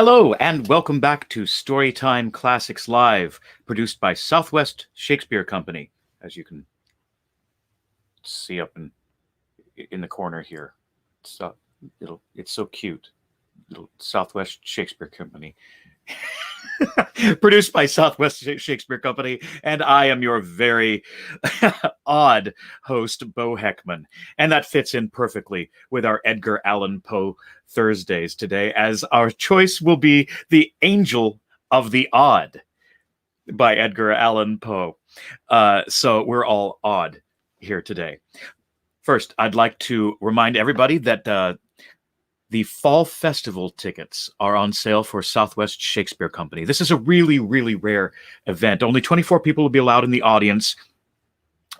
Hello, and welcome back to Storytime Classics Live, produced by Southwest Shakespeare Company, as you can see up in the corner here. It's so cute. Little Southwest Shakespeare Company. Produced by Southwest Shakespeare Company, and I am your very odd host, Beau Heckman. And that fits in perfectly with our Edgar Allan Poe Thursdays today, as our choice will be The Angel of the Odd by Edgar Allan Poe. So we're all odd here today. First, I'd like to remind everybody that the Fall Festival tickets are on sale for Southwest Shakespeare Company. This is a really, really rare event. Only 24 people will be allowed in the audience.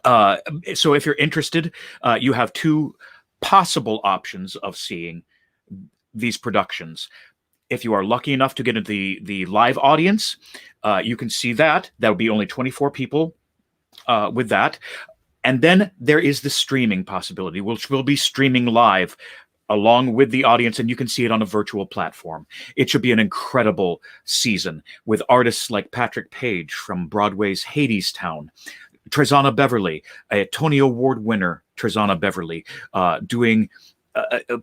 So if you're interested, you have two possible options of seeing these productions. If you are lucky enough to get into the live audience, you can see that. That would be only 24 people with that. And then there is the streaming possibility, which will be streaming live along with the audience, and you can see it on a virtual platform. It should be an incredible season with artists like Patrick Page from Broadway's Hadestown, Trezana Beverly, a Tony Award winner, Trezana Beverly,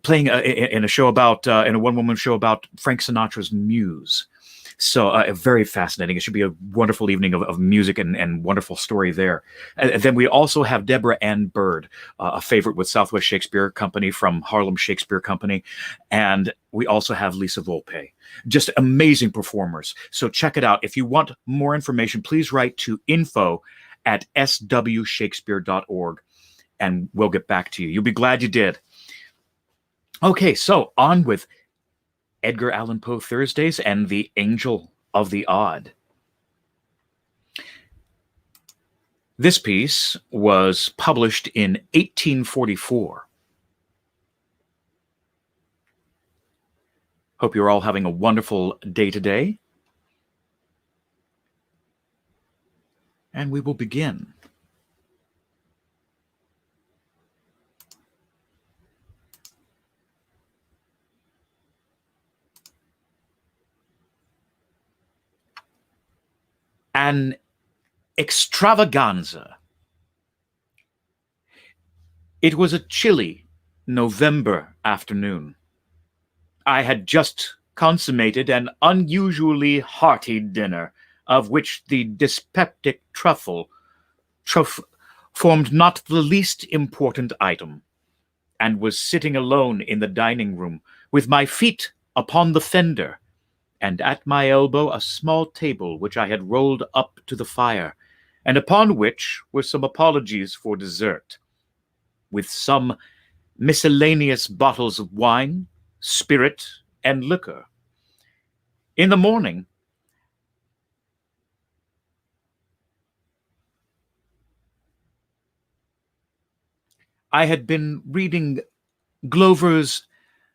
playing in a show about in a one-woman show about Frank Sinatra's Muse. So very fascinating. It should be a wonderful evening of music and wonderful story there. And then we also have Deborah Ann Bird, a favorite with Southwest Shakespeare Company from Harlem Shakespeare Company. And we also have Lisa Volpe. Just amazing performers. So check it out. If you want more information, please write to info@swshakespeare.org and we'll get back to you. You'll be glad you did. Okay, so on with Edgar Allan Poe Thursdays and The Angel of the Odd. This piece was published in 1844. Hope you're all having a wonderful day today. And we will begin. An extravaganza. It was a chilly November afternoon. I had just consummated an unusually hearty dinner, of which the dyspeptic truffle formed not the least important item, and was sitting alone in the dining room, with my feet upon the fender, and at my elbow a small table which I had rolled up to the fire, and upon which were some apologies for dessert, with some miscellaneous bottles of wine, spirit, and liquor. In the morning, I had been reading Glover's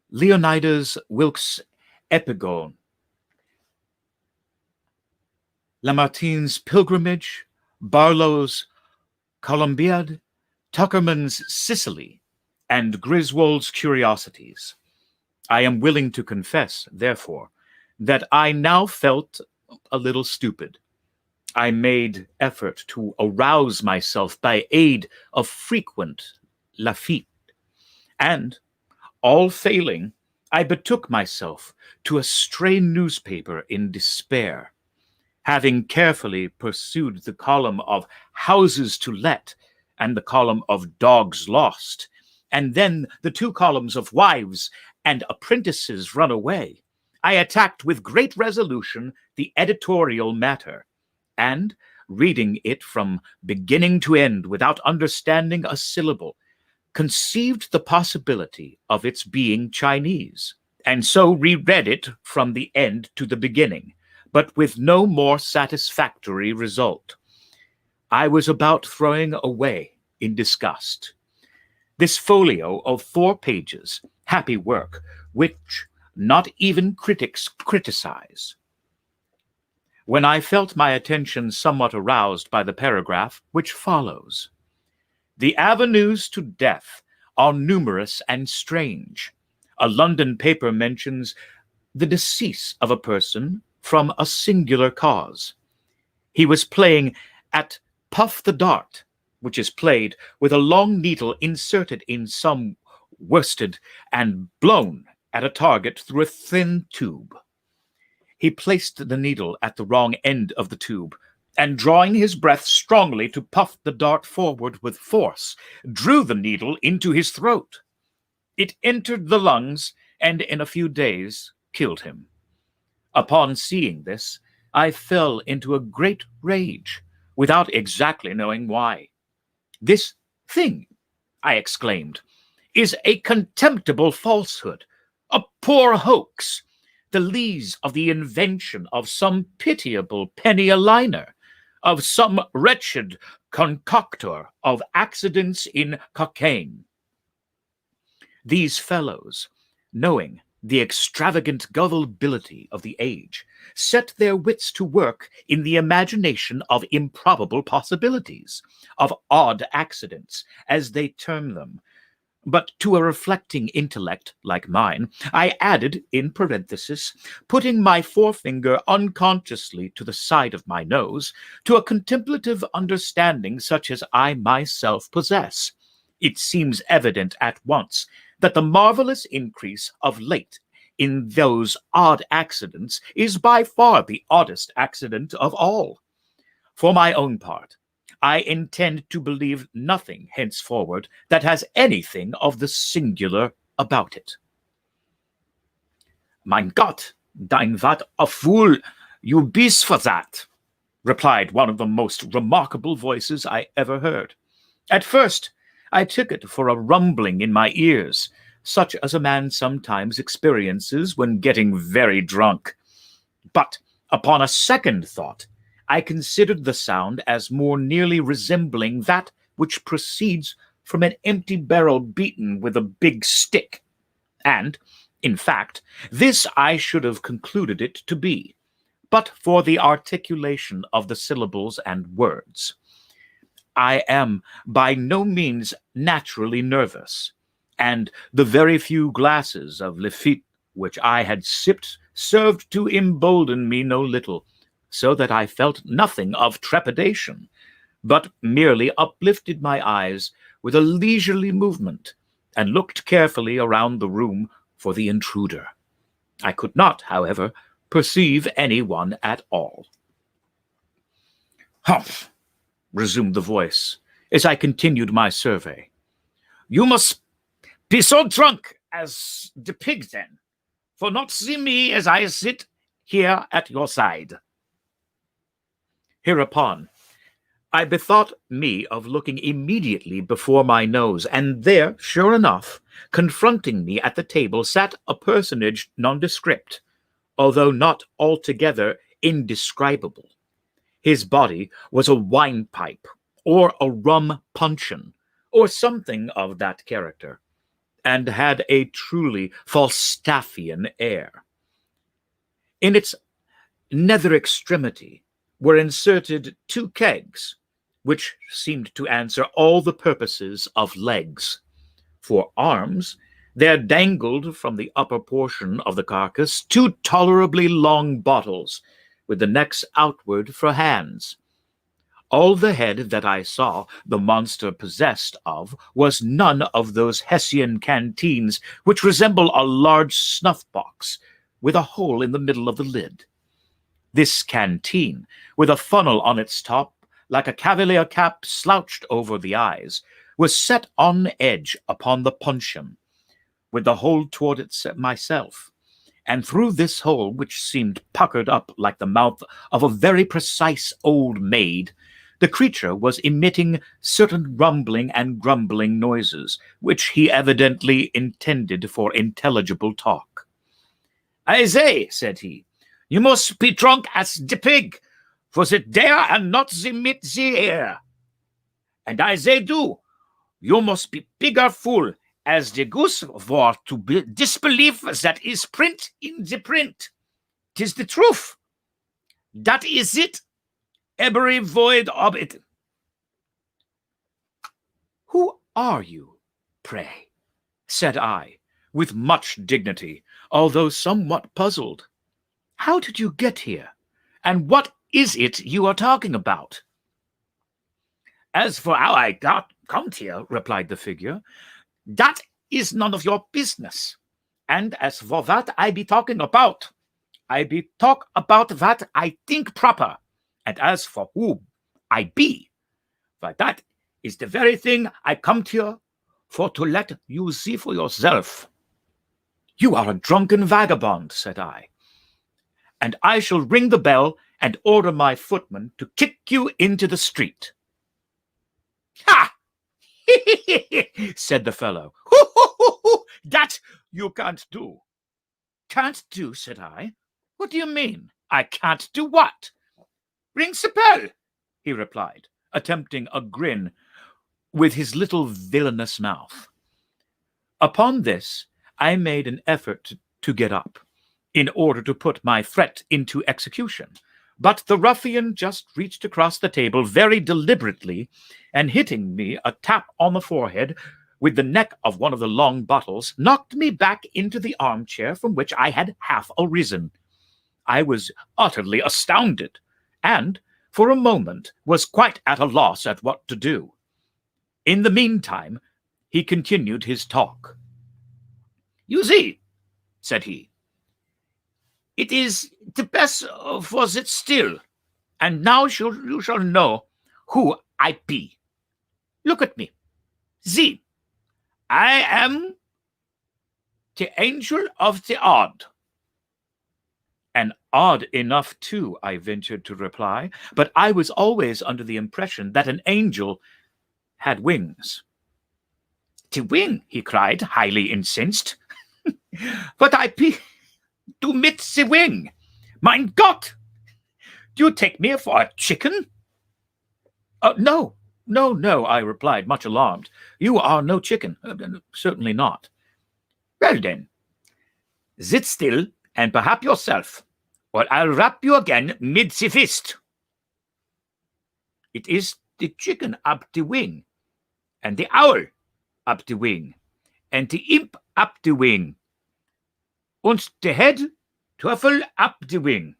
Leonidas Wilkes Epigone, Lamartine's Pilgrimage, Barlow's Columbiad, Tuckerman's Sicily, and Griswold's Curiosities. I am willing to confess, therefore, that I now felt a little stupid. I made effort to arouse myself by aid of frequent Lafitte, and, all failing, I betook myself to a stray newspaper in despair. Having carefully pursued the column of houses to let and the column of dogs lost, and then the two columns of wives and apprentices run away, I attacked with great resolution the editorial matter, and, reading it from beginning to end without understanding a syllable, conceived the possibility of its being Chinese, and so reread it from the end to the beginning, but with no more satisfactory result. I was about throwing away in disgust this folio of 4 pages, happy work, which not even critics criticize, when I felt my attention somewhat aroused by the paragraph which follows. The avenues to death are numerous and strange. A London paper mentions the decease of a person from a singular cause. He was playing at Puff the Dart, which is played with a long needle inserted in some worsted and blown at a target through a thin tube. He placed the needle at the wrong end of the tube, and drawing his breath strongly to puff the dart forward with force, drew the needle into his throat. It entered the lungs, and in a few days killed him. Upon seeing this, I fell into a great rage, without exactly knowing why. "This thing," I exclaimed, "is a contemptible falsehood, a poor hoax, the lees of the invention of some pitiable penny-a-liner, of some wretched concoctor of accidents in cocaine." These fellows, knowing the extravagant gullibility of the age, set their wits to work in the imagination of improbable possibilities, of odd accidents, as they term them. But to a reflecting intellect like mine, I added, in parenthesis, putting my forefinger unconsciously to the side of my nose, to a contemplative understanding such as I myself possess. It seems evident at once that the marvelous increase of late in those odd accidents is by far the oddest accident of all. For my own part, I intend to believe nothing henceforward that has anything of the singular about it. "Mein Gott, dein wat a fool you bist for that," replied one of the most remarkable voices I ever heard. At first, I took it for a rumbling in my ears, such as a man sometimes experiences when getting very drunk. But upon a second thought, I considered the sound as more nearly resembling that which proceeds from an empty barrel beaten with a big stick. And, in fact, this I should have concluded it to be, but for the articulation of the syllables and words. I am by no means naturally nervous, and the very few glasses of Lafitte which I had sipped served to embolden me no little, so that I felt nothing of trepidation, but merely uplifted my eyes with a leisurely movement, and looked carefully around the room for the intruder. I could not, however, perceive any one at all. "Humph," resumed the voice, as I continued my survey. "You must be so drunk as the pig, then, for not see me as I sit here at your side." Hereupon, I bethought me of looking immediately before my nose, and there, sure enough, confronting me at the table sat a personage nondescript, although not altogether indescribable. His body was a wine-pipe, or a rum puncheon, or something of that character, and had a truly Falstaffian air. In its nether extremity were inserted 2 kegs, which seemed to answer all the purposes of legs. For arms, there dangled from the upper portion of the carcass 2 tolerably long bottles, with the necks outward for hands. All the head that I saw the monster possessed of was none of those Hessian canteens which resemble a large snuff-box, with a hole in the middle of the lid. This canteen, with a funnel on its top, like a cavalier cap slouched over the eyes, was set on edge upon the puncheon, with the hole toward myself, and through this hole, which seemed puckered up like the mouth of a very precise old maid, the creature was emitting certain rumbling and grumbling noises, which he evidently intended for intelligible talk. "I say," said he, "you must be drunk as the pig, for the dare and not the mit the air. And I say do, you must be bigger fool as the goose for to disbelieve that is print in the print. 'Tis the truth. That is it, every void of it." "Who are you, pray?" said I, with much dignity, although somewhat puzzled. "How did you get here? And what is it you are talking about?" "As for how I come here," replied the figure, "that is none of your business. And as for that I be talking about, I be talk about that I think proper. And as for who I be, for that is the very thing I come here for to let you see for yourself." "You are a drunken vagabond," said I, "and I shall ring the bell and order my footman to kick you into the street." "Ha!" said the fellow. "That you can't do." "Can't do," said I. "What do you mean? I can't do what?" "Ring the bell," he replied, attempting a grin with his little villainous mouth. Upon this, I made an effort to get up, in order to put my threat into execution. But the ruffian just reached across the table very deliberately, and hitting me a tap on the forehead with the neck of one of the long bottles, knocked me back into the armchair from which I had half arisen. I was utterly astounded, and, for a moment, was quite at a loss at what to do. In the meantime, he continued his talk. "You see," said he, "it is the best for it still, and now you shall know who I be. Look at me. See, I am the angel of the odd." "And odd enough, too," I ventured to reply, "but I was always under the impression that an angel had wings." "The wing," he cried, highly incensed. "But I be to mit the wing. Mein Gott! Do you take me for a chicken?" No, I replied, much alarmed. "You are no chicken. Certainly not." "Well then, sit still and behave yourself, or I'll rap you again mid the fist." "It is the chicken up the wing, and the owl up the wing, and the imp up the wing, and the head turtle up the wing.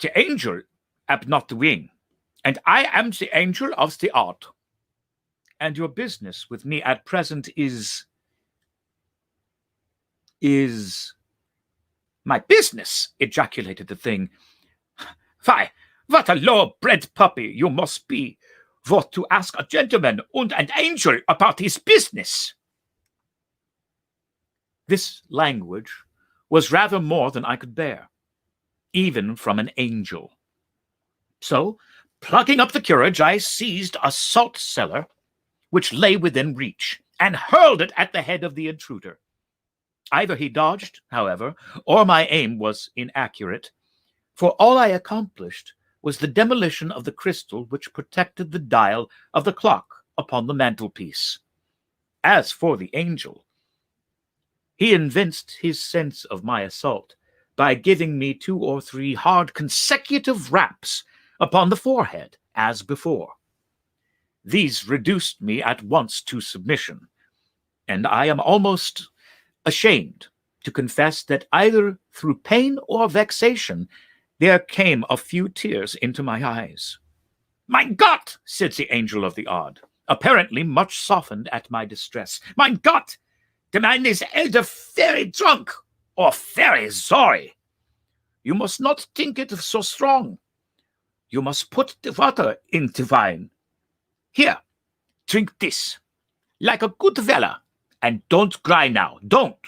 The angel up not the wing, and I am the angel of the odd. And your business with me at present is my business," ejaculated the thing. "Why, what a low-bred puppy you must be for to ask a gentleman and an angel about his business." This language was rather more than I could bear, even from an angel. So, plucking up the courage, I seized a salt cellar which lay within reach, and hurled it at the head of the intruder. Either he dodged, however, or my aim was inaccurate, for all I accomplished was the demolition of the crystal which protected the dial of the clock upon the mantelpiece. As for the angel, he evinced his sense of my assault by giving me 2 or 3 hard consecutive raps upon the forehead, as before. These reduced me at once to submission, and I am almost ashamed to confess that either through pain or vexation there came a few tears into my eyes. "Mein Gott!" said the angel of the odd, apparently much softened at my distress. "Mein Gott! The man is either very drunk or very sorry. You must not think it so strong. You must put the water in the wine. Here, drink this, like a good fella, and don't cry now, don't."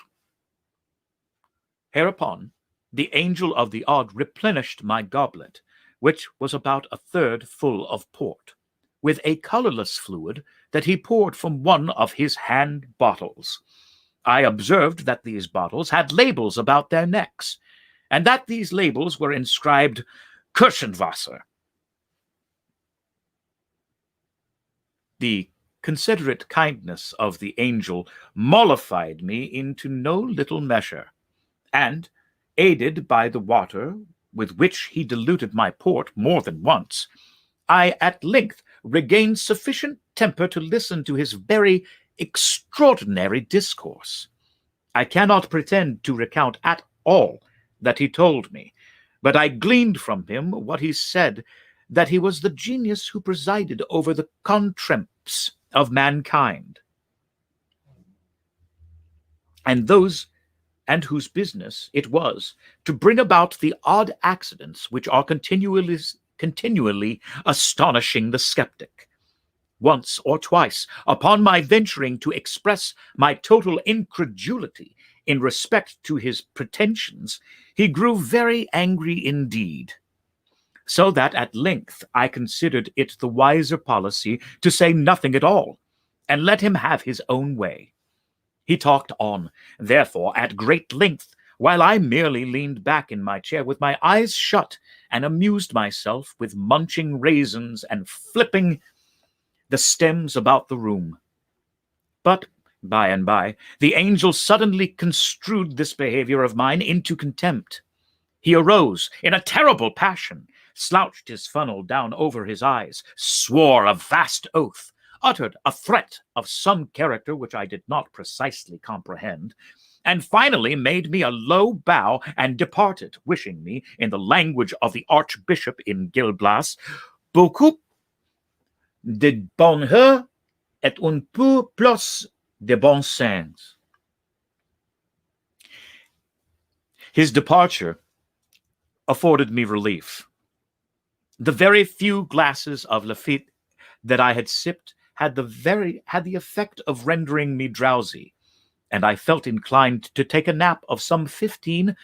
Hereupon, the angel of the odd replenished my goblet, which was about 1/3 full of port, with a colorless fluid that he poured from one of his hand bottles. I observed that these bottles had labels about their necks, and that these labels were inscribed Kirchenwasser. The considerate kindness of the angel mollified me into no little measure, and, aided by the water with which he diluted my port more than once, I at length regained sufficient temper to listen to his very extraordinary discourse. I cannot pretend to recount at all that he told me, but I gleaned from him what he said, that he was the genius who presided over the contrempts of mankind, and whose business it was to bring about the odd accidents which are continually astonishing the skeptic. Once or twice, upon my venturing to express my total incredulity in respect to his pretensions, he grew very angry indeed, so that at length I considered it the wiser policy to say nothing at all, and let him have his own way. He talked on, therefore, at great length, while I merely leaned back in my chair with my eyes shut, and amused myself with munching raisins and flipping the stems about the room. But by and by, the angel suddenly construed this behavior of mine into contempt. He arose in a terrible passion, slouched his funnel down over his eyes, swore a vast oath, uttered a threat of some character which I did not precisely comprehend, and finally made me a low bow and departed, wishing me, in the language of the Archbishop in Gil Blas, beaucoup de bonheur et un peu plus de bon sens. His departure afforded me relief. The very few glasses of Lafitte that I had sipped had the effect of rendering me drowsy, and I felt inclined to take a nap of some 15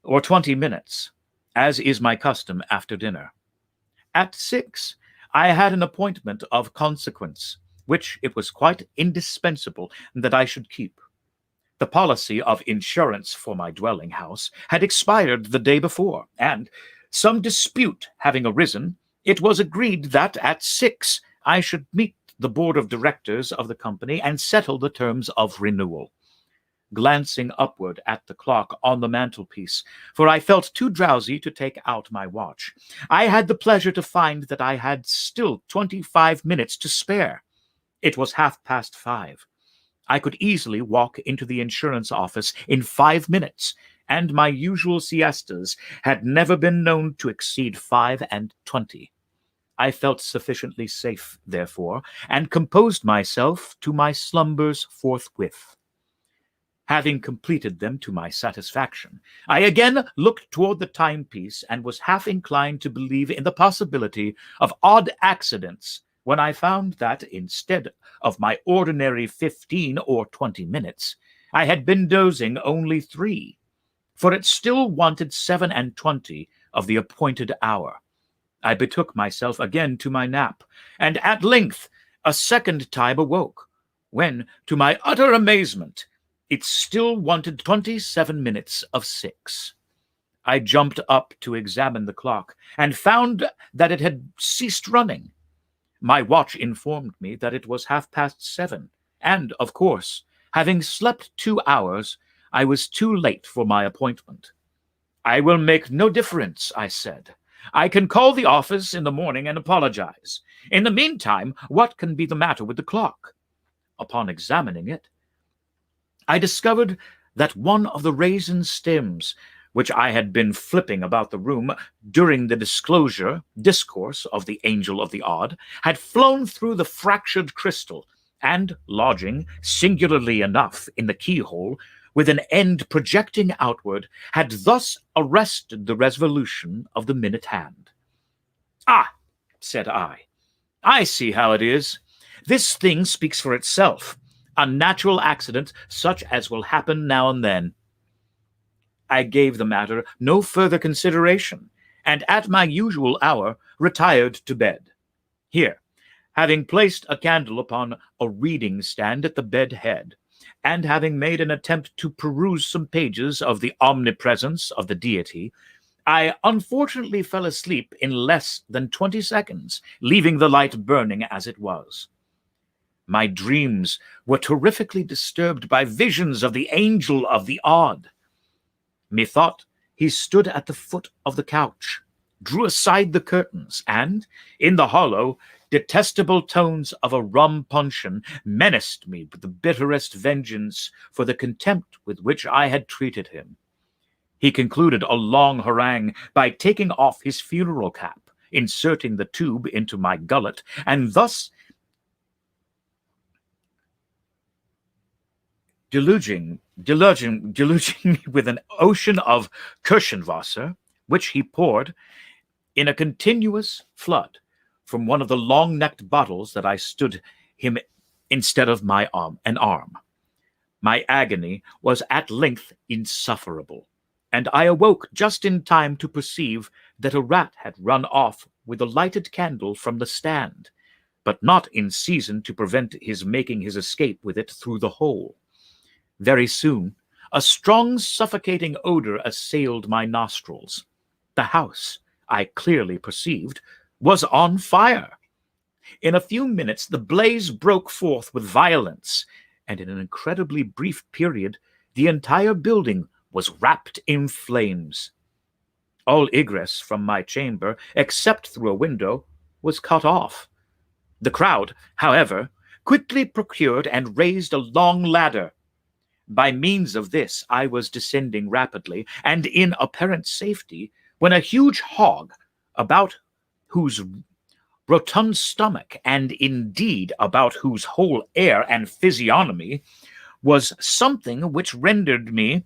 or 20 minutes, as is my custom after dinner. At 6, I had an appointment of consequence, which it was quite indispensable that I should keep. The policy of insurance for my dwelling house had expired the day before, and, some dispute having arisen, it was agreed that at 6 I should meet the board of directors of the company and settle the terms of renewal. Glancing upward at the clock on the mantelpiece, for I felt too drowsy to take out my watch, I had the pleasure to find that I had still 25 minutes to spare. It was 5:30. I could easily walk into the insurance office in 5 minutes, and my usual siestas had never been known to exceed 25. I felt sufficiently safe, therefore, and composed myself to my slumbers forthwith. Having completed them to my satisfaction, I again looked toward the timepiece and was half inclined to believe in the possibility of odd accidents, when I found that, instead of my ordinary 15 or 20 minutes, I had been dozing only 3, for it still wanted 27 of the appointed hour. I betook myself again to my nap, and at length a second time awoke, when, to my utter amazement, it still wanted 27 minutes of 6. I jumped up to examine the clock, and found that it had ceased running. My watch informed me that it was 7:30, and, of course, having slept 2 hours, I was too late for my appointment. "I will make no difference," I said. "I can call the office in the morning and apologize. In the meantime, what can be the matter with the clock?" Upon examining it, I discovered that one of the raisin stems, which I had been flipping about the room during the discourse of the Angel of the Odd, had flown through the fractured crystal, and, lodging, singularly enough, in the keyhole, with an end projecting outward, had thus arrested the revolution of the minute hand. "Ah," said I see how it is. This thing speaks for itself. A natural accident, such as will happen now and then." I gave the matter no further consideration, and at my usual hour retired to bed. Here, having placed a candle upon a reading stand at the bed head, and having made an attempt to peruse some pages of the Omnipresence of the Deity, I unfortunately fell asleep in less than 20 seconds, leaving the light burning as it was. My dreams were terrifically disturbed by visions of the Angel of the Odd. Methought he stood at the foot of the couch, drew aside the curtains, and, in the hollow, detestable tones of a rum puncheon menaced me with the bitterest vengeance for the contempt with which I had treated him. He concluded a long harangue by taking off his funeral cap, inserting the tube into my gullet, and thus deluging me with an ocean of Kirschenwasser, which he poured in a continuous flood from one of the long-necked bottles that I stood him instead of an arm. My agony was at length insufferable, and I awoke just in time to perceive that a rat had run off with a lighted candle from the stand, but not in season to prevent his making his escape with it through the hole. Very soon, a strong suffocating odor assailed my nostrils. The house, I clearly perceived, was on fire. In a few minutes, the blaze broke forth with violence, and in an incredibly brief period, the entire building was wrapped in flames. All egress from my chamber, except through a window, was cut off. The crowd, however, quickly procured and raised a long ladder. By means of this, I was descending rapidly and in apparent safety, when a huge hog, about whose rotund stomach, and indeed about whose whole air and physiognomy, was something which reminded me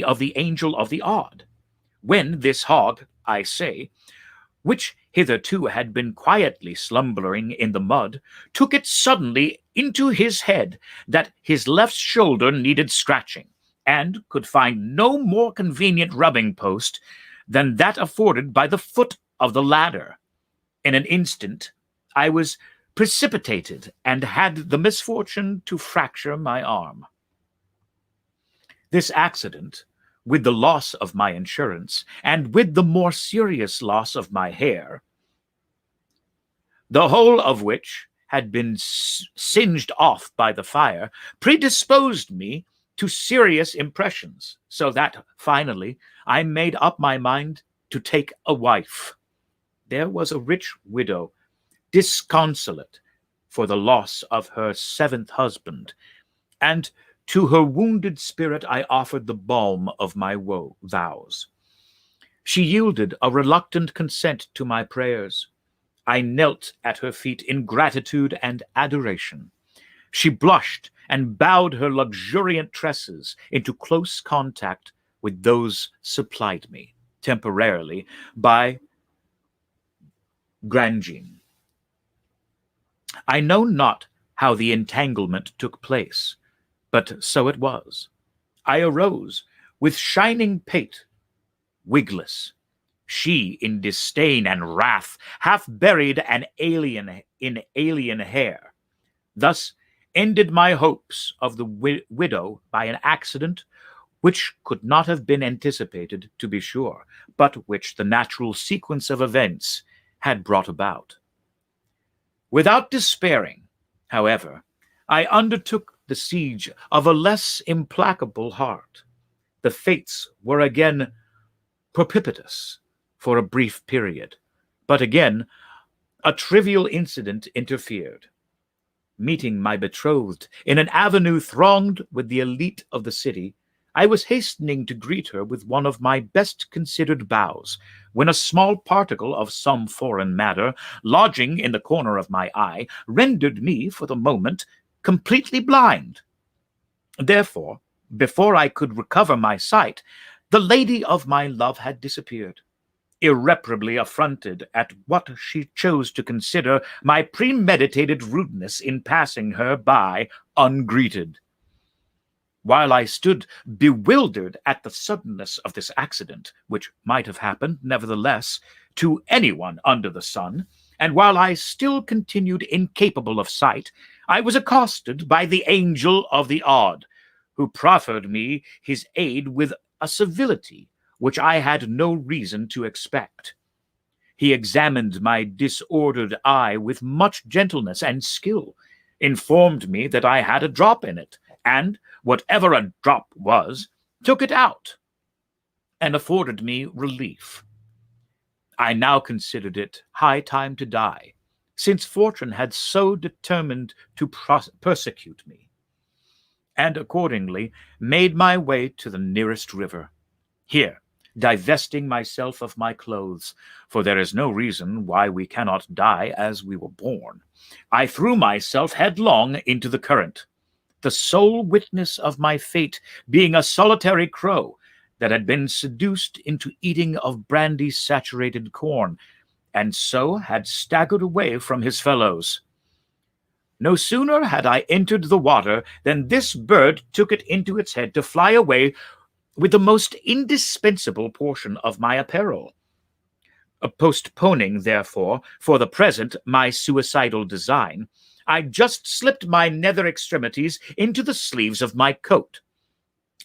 of the Angel of the Odd. When this hog, I say, which hitherto had been quietly slumbering in the mud, took it suddenly into his head that his left shoulder needed scratching, and could find no more convenient rubbing post than that afforded by the foot of the ladder. In an instant, I was precipitated and had the misfortune to fracture my arm. This accident, with the loss of my insurance, and with the more serious loss of my hair, the whole of which had been singed off by the fire, predisposed me to serious impressions, so that finally I made up my mind to take a wife. There was a rich widow, disconsolate for the loss of her 7th husband, and to her wounded spirit I offered the balm of my vows. She yielded a reluctant consent to my prayers. I knelt at her feet in gratitude and adoration. She blushed and bowed her luxuriant tresses into close contact with those supplied me, temporarily, by Grangine. I know not how the entanglement took place, but so it was. I arose with shining pate, wigless, she in disdain and wrath, half buried in alien hair. Thus ended my hopes of the widow by an accident which could not have been anticipated, to be sure, but which the natural sequence of events had brought about. Without despairing, however, I undertook the siege of a less implacable heart. The fates were again propitious for a brief period, but again a trivial incident interfered. Meeting my betrothed in an avenue thronged with the elite of the city, I was hastening to greet her with one of my best considered bows, when a small particle of some foreign matter, lodging in the corner of my eye, rendered me, for the moment, completely blind. Therefore, before I could recover my sight, the lady of my love had disappeared, irreparably affronted at what she chose to consider my premeditated rudeness in passing her by ungreeted. While I stood bewildered at the suddenness of this accident, which might have happened, nevertheless, to anyone under the sun, and while I still continued incapable of sight, I was accosted by the Angel of the Odd, who proffered me his aid with a civility which I had no reason to expect. He examined my disordered eye with much gentleness and skill, informed me that I had a drop in it, and, whatever a drop was, took it out, and afforded me relief. I now considered it high time to die, since fortune had so determined to persecute me, and accordingly made my way to the nearest river. Here, divesting myself of my clothes, for there is no reason why we cannot die as we were born, I threw myself headlong into the current, the sole witness of my fate being a solitary crow that had been seduced into eating of brandy-saturated corn, and so had staggered away from his fellows. No sooner had I entered the water than this bird took it into its head to fly away with the most indispensable portion of my apparel. Postponing, therefore, for the present my suicidal design, I just slipped my nether extremities into the sleeves of my coat,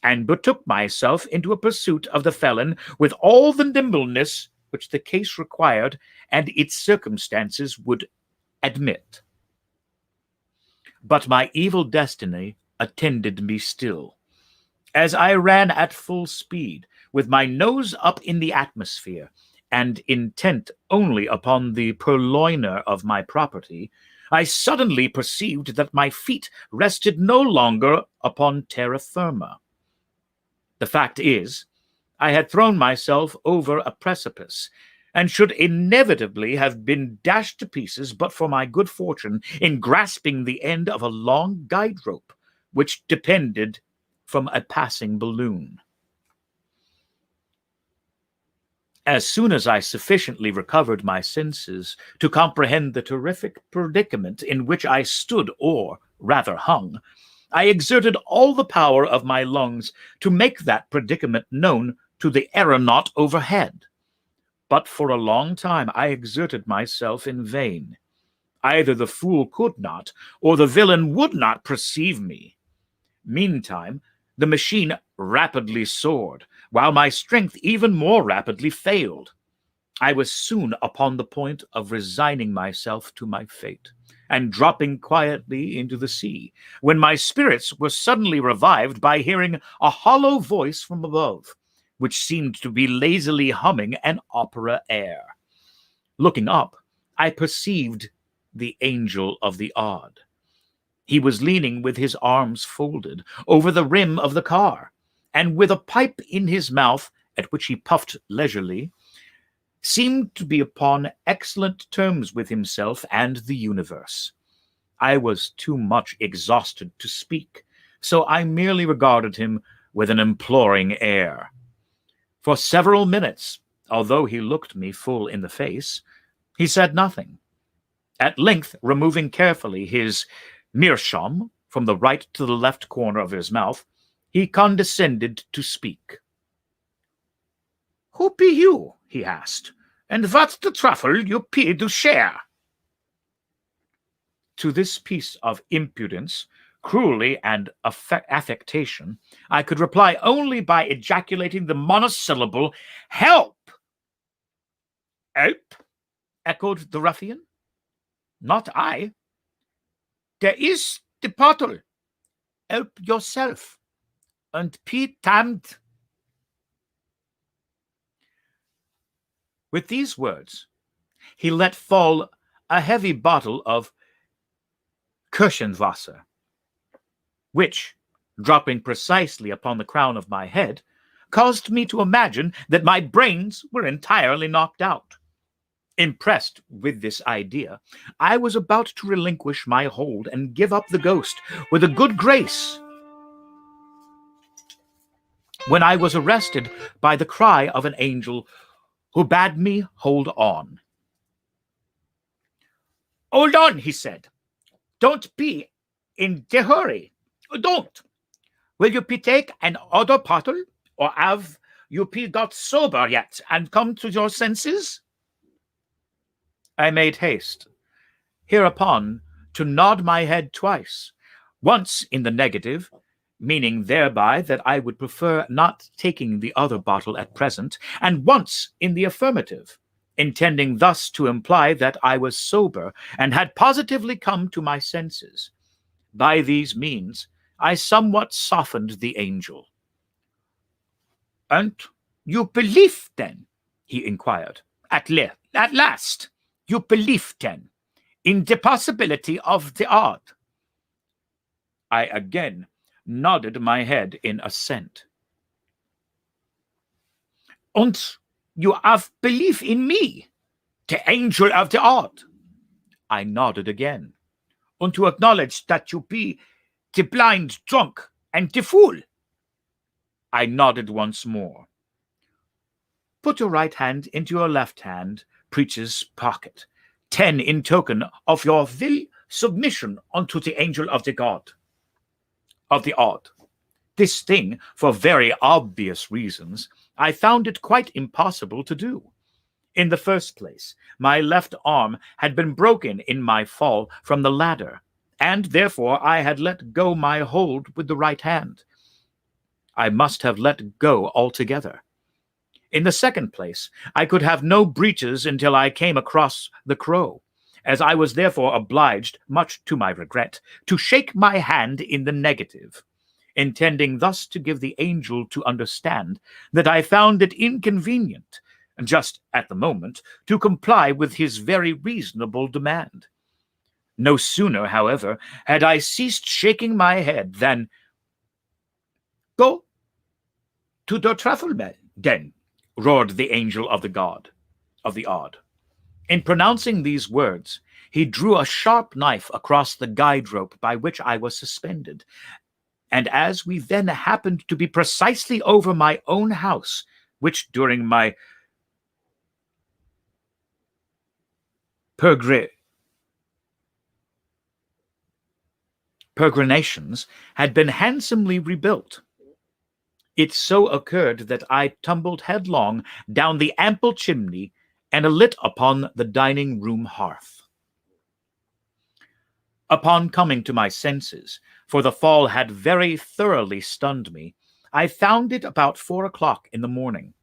and betook myself into a pursuit of the felon with all the nimbleness which the case required and its circumstances would admit. But my evil destiny attended me still. As I ran at full speed, with my nose up in the atmosphere, and intent only upon the purloiner of my property, I suddenly perceived that my feet rested no longer upon terra firma. The fact is, I had thrown myself over a precipice, and should inevitably have been dashed to pieces but for my good fortune in grasping the end of a long guide rope, which depended from a passing balloon. As soon as I sufficiently recovered my senses to comprehend the terrific predicament in which I stood, or rather hung, I exerted all the power of my lungs to make that predicament known to the aeronaut overhead. But for a long time I exerted myself in vain. Either the fool could not, or the villain would not perceive me. Meantime, the machine rapidly soared, while my strength even more rapidly failed. I was soon upon the point of resigning myself to my fate, and dropping quietly into the sea, when my spirits were suddenly revived by hearing a hollow voice from above, which seemed to be lazily humming an opera air. Looking up, I perceived the Angel of the Odd. He was leaning with his arms folded over the rim of the car, and with a pipe in his mouth, at which he puffed leisurely, seemed to be upon excellent terms with himself and the universe. I was too much exhausted to speak, so I merely regarded him with an imploring air. For several minutes, although he looked me full in the face, he said nothing. At length, removing carefully his meerschaum from the right to the left corner of his mouth, he condescended to speak. "Who be you?" he asked, "and what's the truffle you pay to share?" To this piece of impudence, cruelty, and affectation, I could reply only by ejaculating the monosyllable, "Help!" "Help?" echoed the ruffian. "Not I. There is the bottle. Help yourself, and be damned." With these words, he let fall a heavy bottle of Kirchenwasser, which, dropping precisely upon the crown of my head, caused me to imagine that my brains were entirely knocked out. Impressed with this idea, I was about to relinquish my hold and give up the ghost with a good grace, when I was arrested by the cry of an angel who bade me hold on. "Hold on," he said. "Don't be in the hurry. Don't. Will you be take an other bottle, or have you be got sober yet and come to your senses?" I made haste, hereupon, to nod my head twice, once in the negative, meaning thereby that I would prefer not taking the other bottle at present, and once in the affirmative, intending thus to imply that I was sober and had positively come to my senses. By these means, I somewhat softened the angel. "And you believe, then?" he inquired. At last, you believe, then, in the possibility of the odd? I again nodded my head in assent. Und you have belief in me, the angel of the odd? I nodded again. Und you acknowledge that you be the blind drunk and the fool? I nodded once more. Put your right hand into your left hand preacher's pocket. 10 in token of your will submission unto the angel of the god, of the odd. This thing, for very obvious reasons, I found it quite impossible to do. In the first place, my left arm had been broken in my fall from the ladder, and therefore I had let go my hold with the right hand. I must have let go altogether. In the second place, I could have no breeches until I came across the crow, as I was therefore obliged, much to my regret, to shake my hand in the negative, intending thus to give the angel to understand that I found it inconvenient, just at the moment, to comply with his very reasonable demand. No sooner, however, had I ceased shaking my head than, "Go to the Traffleman, then," roared the angel of the odd. In pronouncing these words, he drew a sharp knife across the guide rope by which I was suspended, and as we then happened to be precisely over my own house, which during my peregrinations had been handsomely rebuilt, it so occurred that I tumbled headlong down the ample chimney and alit upon the dining-room hearth. Upon coming to my senses, for the fall had very thoroughly stunned me, I found it about 4 o'clock in the morning.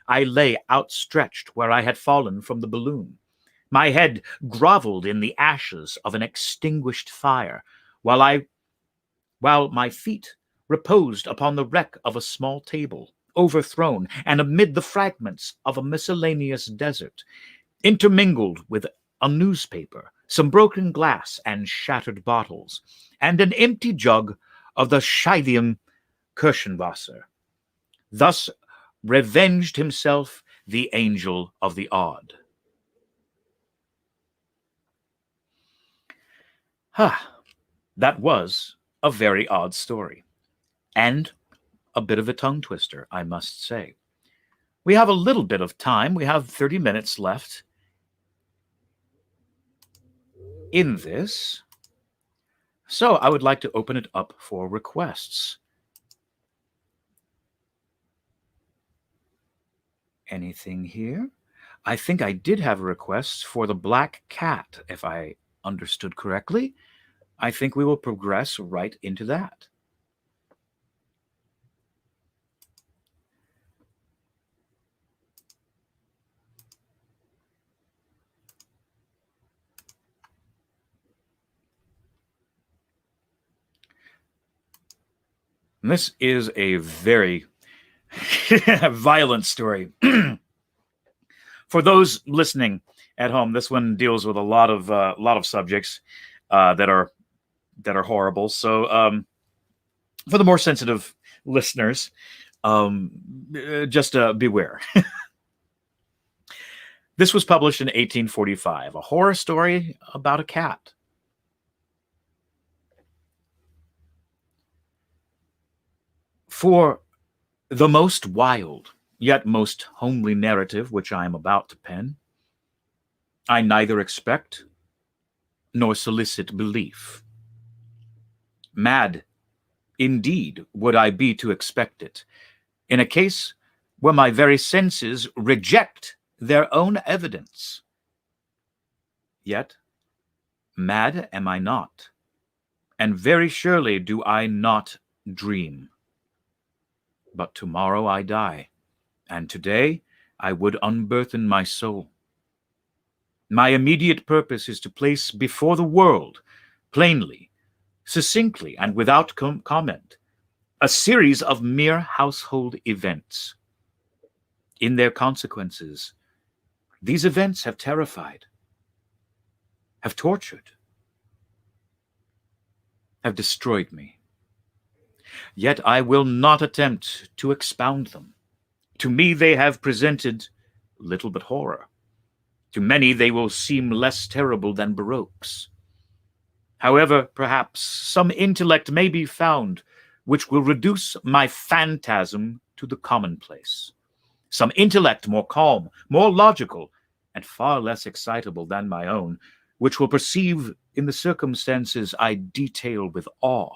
I lay outstretched where I had fallen from the balloon. My head grovelled in the ashes of an extinguished fire, while my feet reposed upon the wreck of a small table, overthrown, and amid the fragments of a miscellaneous desert, intermingled with a newspaper, some broken glass and shattered bottles, and an empty jug of the Schiedium Kirchenwasser. Thus revenged himself the angel of the odd. That was a very odd story, and a bit of a tongue twister, I must say. We have a little bit of time. We have 30 minutes left in this, so I would like to open it up for requests. Anything here? I think I did have requests for the black cat, if I understood correctly. I think we will progress right into that. This is a very violent story. For those listening at home, this one deals with a lot of subjects that are horrible. So for the more sensitive listeners, just beware. This was published in 1845, a horror story about a cat. For the most wild, yet most homely narrative which I am about to pen, I neither expect nor solicit belief. Mad, indeed, would I be to expect it, in a case where my very senses reject their own evidence. Yet, mad am I not, and very surely do I not dream. But tomorrow I die, and today I would unburthen my soul. My immediate purpose is to place before the world, plainly, succinctly, and without comment, a series of mere household events. In their consequences, These events have terrified, have tortured, have destroyed me. Yet I will not attempt to expound them. To me they have presented little but horror. To many they will seem less terrible than Baroque's. However, perhaps some intellect may be found which will reduce my phantasm to the commonplace. Some intellect more calm, more logical, and far less excitable than my own, which will perceive in the circumstances I detail with awe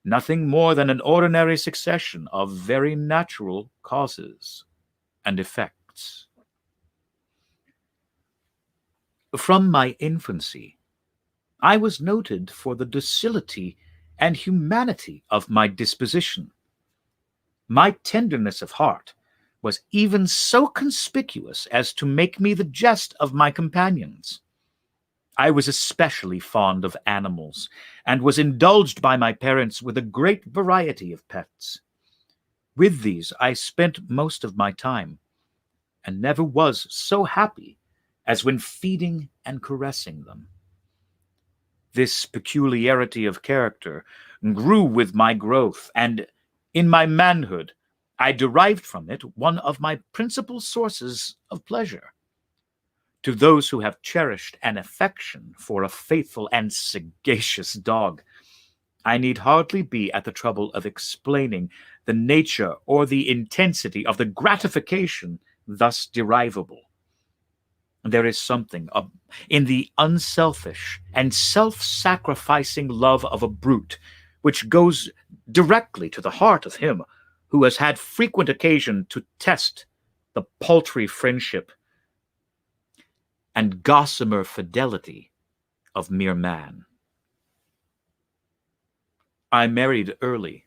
nothing more than an ordinary succession of very natural causes and effects. From my infancy, I was noted for the docility and humanity of my disposition. My tenderness of heart was even so conspicuous as to make me the jest of my companions. I was especially fond of animals, and was indulged by my parents with a great variety of pets. With these I spent most of my time, and never was so happy as when feeding and caressing them. This peculiarity of character grew with my growth, and in my manhood I derived from it one of my principal sources of pleasure. To those who have cherished an affection for a faithful and sagacious dog, I need hardly be at the trouble of explaining the nature or the intensity of the gratification thus derivable. There is something in the unselfish and self-sacrificing love of a brute which goes directly to the heart of him who has had frequent occasion to test the paltry friendship and gossamer fidelity of mere man. I married early,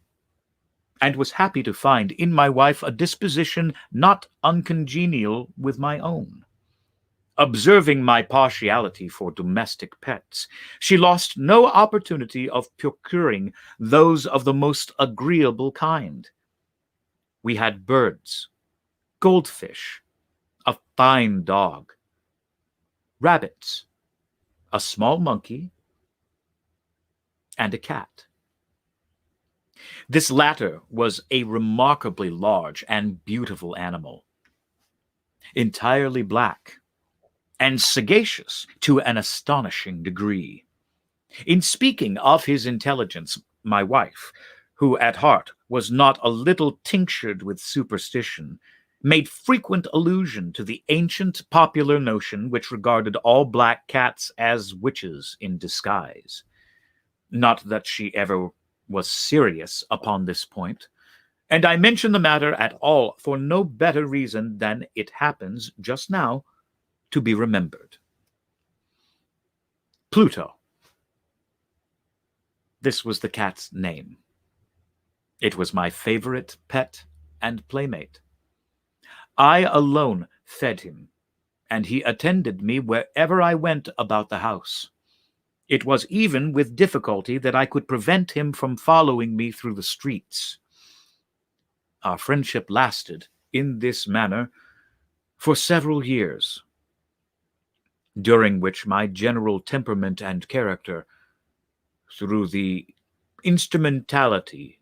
and was happy to find in my wife a disposition not uncongenial with my own. Observing my partiality for domestic pets, she lost no opportunity of procuring those of the most agreeable kind. We had birds, goldfish, a fine dog, rabbits, a small monkey, and a cat. This latter was a remarkably large and beautiful animal, entirely black, and sagacious to an astonishing degree. In speaking of his intelligence, my wife, who at heart was not a little tinctured with superstition, made frequent allusion to the ancient popular notion which regarded all black cats as witches in disguise. Not that she ever was serious upon this point, and I mention the matter at all for no better reason than it happens just now to be remembered. Pluto. This was the cat's name. It was my favorite pet and playmate. I alone fed him, and he attended me wherever I went about the house. It was even with difficulty that I could prevent him from following me through the streets. Our friendship lasted, in this manner, for several years, during which my general temperament and character, through the instrumentality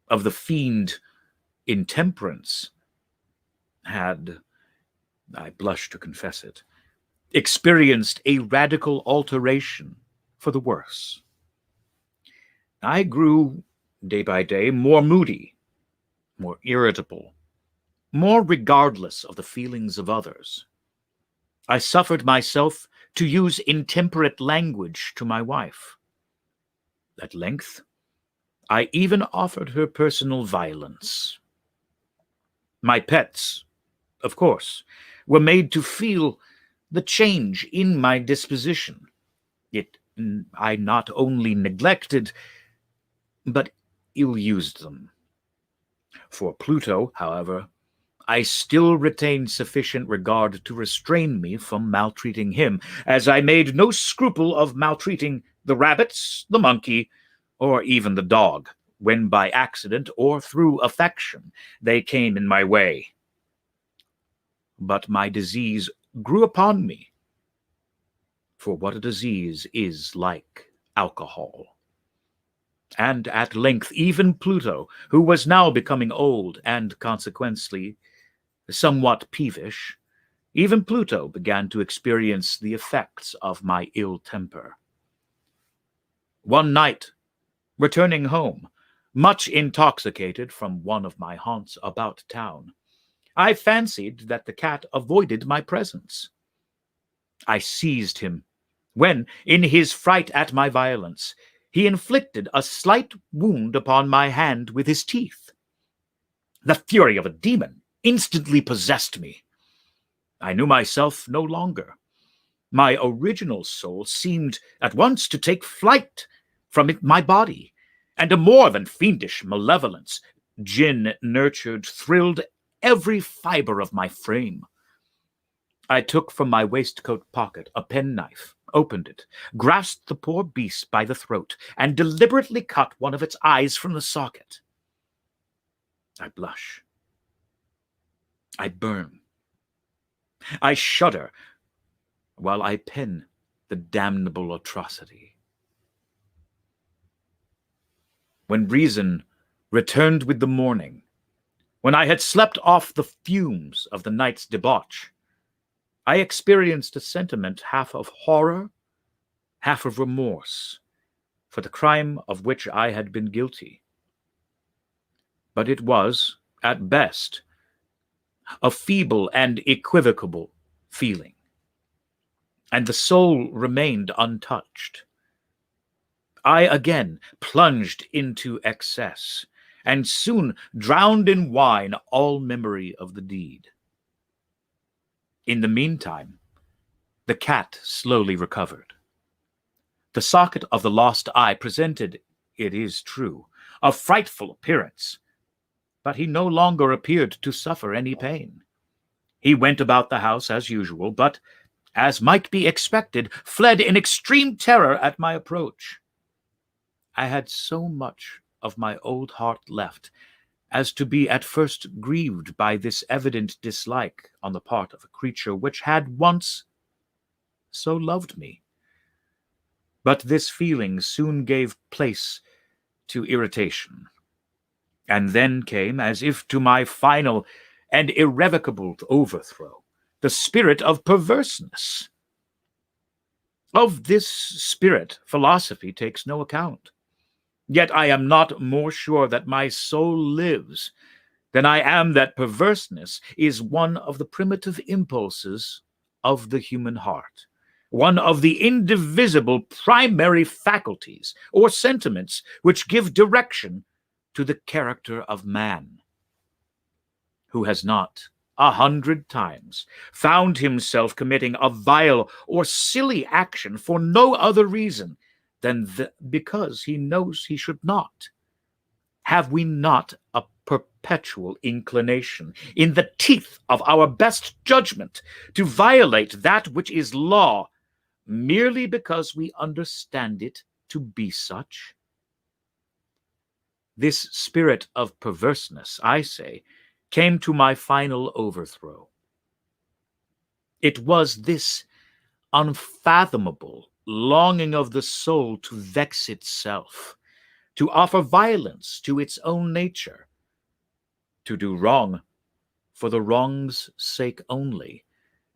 of the fiend intemperance, had, I blush to confess it, experienced a radical alteration for the worse. I grew, day by day, more moody, more irritable, more regardless of the feelings of others. I suffered myself to use intemperate language to my wife. At length, I even offered her personal violence. My pets, of course, were made to feel the change in my disposition. I not only neglected, but ill-used them. For Pluto, however, I still retained sufficient regard to restrain me from maltreating him, as I made no scruple of maltreating the rabbits, the monkey, or even the dog, when by accident or through affection they came in my way. But my disease grew upon me. For what a disease is like alcohol. And at length even Pluto, who was now becoming old and consequently somewhat peevish, even Pluto began to experience the effects of my ill temper. One night, returning home, much intoxicated from one of my haunts about town, I fancied that the cat avoided my presence. I seized him, when, in his fright at my violence, he inflicted a slight wound upon my hand with his teeth. The fury of a demon instantly possessed me. I knew myself no longer. My original soul seemed at once to take flight from my body, and a more than fiendish malevolence, gin-nurtured, thrilled every fibre of my frame. I took from my waistcoat pocket a penknife, opened it, grasped the poor beast by the throat, and deliberately cut one of its eyes from the socket. I blush. I burn. I shudder while I pen the damnable atrocity. When reason returned with the morning, when I had slept off the fumes of the night's debauch, I experienced a sentiment half of horror, half of remorse for the crime of which I had been guilty. But it was, at best, a feeble and equivocal feeling, and the soul remained untouched. I again plunged into excess, and soon drowned in wine all memory of the deed. In the meantime, the cat slowly recovered. The socket of the lost eye presented, it is true, a frightful appearance, but he no longer appeared to suffer any pain. He went about the house as usual, but, as might be expected, fled in extreme terror at my approach. I had so much of my old heart left as to be at first grieved by this evident dislike on the part of a creature which had once so loved me. But this feeling soon gave place to irritation, and then came, as if to my final and irrevocable overthrow, the spirit of perverseness. Of this spirit philosophy takes no account. Yet I am not more sure that my soul lives than I am that perverseness is one of the primitive impulses of the human heart, one of the indivisible primary faculties or sentiments which give direction to the character of man. Who has not 100 times found himself committing a vile or silly action for no other reason than because he knows he should not? Have we not a perpetual inclination, in the teeth of our best judgment, to violate that which is law, merely because we understand it to be such? This spirit of perverseness, I say, came to my final overthrow. It was this unfathomable longing of the soul to vex itself, to offer violence to its own nature, to do wrong for the wrong's sake only,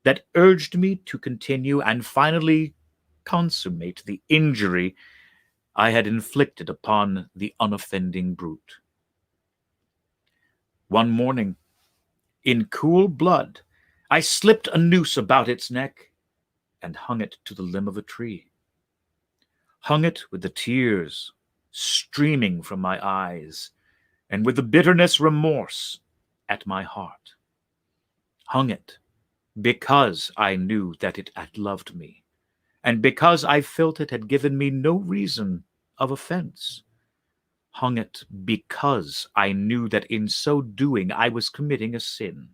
that urged me to continue and finally consummate the injury I had inflicted upon the unoffending brute. One morning, in cool blood, I slipped a noose about its neck and hung it to the limb of a tree. Hung it with the tears streaming from my eyes and with the bitterness remorse at my heart. Hung it because I knew that it had loved me, and because I felt it had given me no reason of offense. Hung it because I knew that in so doing I was committing a sin,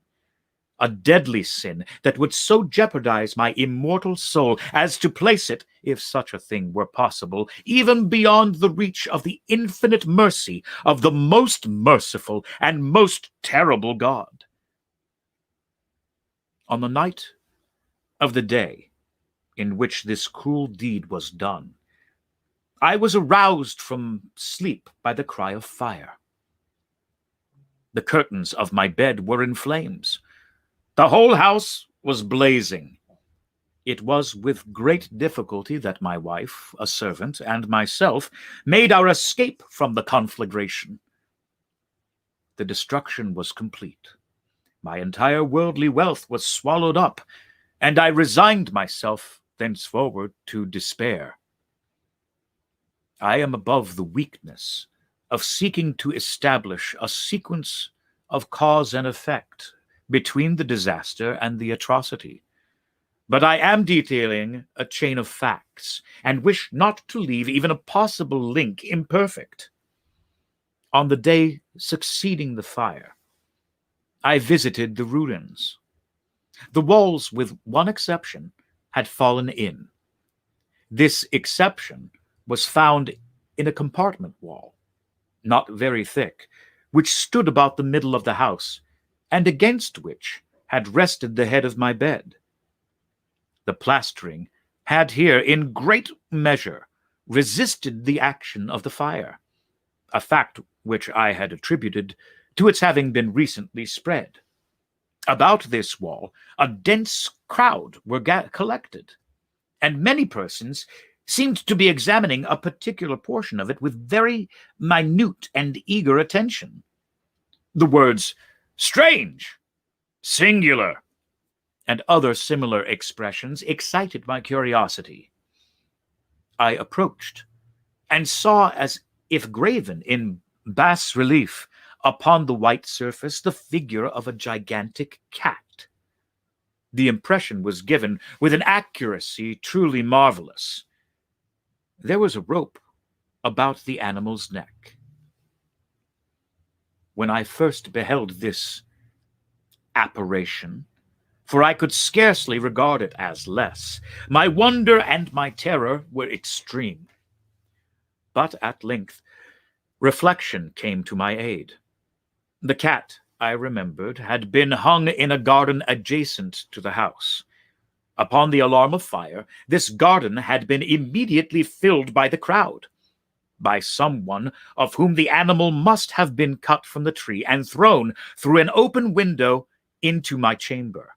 a deadly sin that would so jeopardize my immortal soul as to place it, if such a thing were possible, even beyond the reach of the infinite mercy of the most merciful and most terrible God. On the night of the day in which this cruel deed was done, I was aroused from sleep by the cry of fire. The curtains of my bed were in flames. The whole house was blazing. It was with great difficulty that my wife, a servant, and myself made our escape from the conflagration. The destruction was complete. My entire worldly wealth was swallowed up, and I resigned myself thenceforward to despair. I am above the weakness of seeking to establish a sequence of cause and effect between the disaster and the atrocity. But I am detailing a chain of facts and wish not to leave even a possible link imperfect. On the day succeeding the fire, I visited the ruins. The walls, with one exception, had fallen in. This exception was found in a compartment wall, not very thick, which stood about the middle of the house, and against which had rested the head of my bed. The plastering had here, in great measure, resisted the action of the fire, a fact which I had attributed to its having been recently spread. About this wall a dense crowd were collected, and many persons seemed to be examining a particular portion of it with very minute and eager attention. The words "strange," "singular," and other similar expressions excited my curiosity. I approached and saw, as if graven in bas relief upon the white surface, the figure of a gigantic cat. The impression was given with an accuracy truly marvelous. There was a rope about the animal's neck. When I first beheld this apparition, for I could scarcely regard it as less, my wonder and my terror were extreme. But at length reflection came to my aid. The cat, I remembered, had been hung in a garden adjacent to the house. Upon the alarm of fire, this garden had been immediately filled by the crowd, by someone of whom the animal must have been cut from the tree and thrown through an open window into my chamber.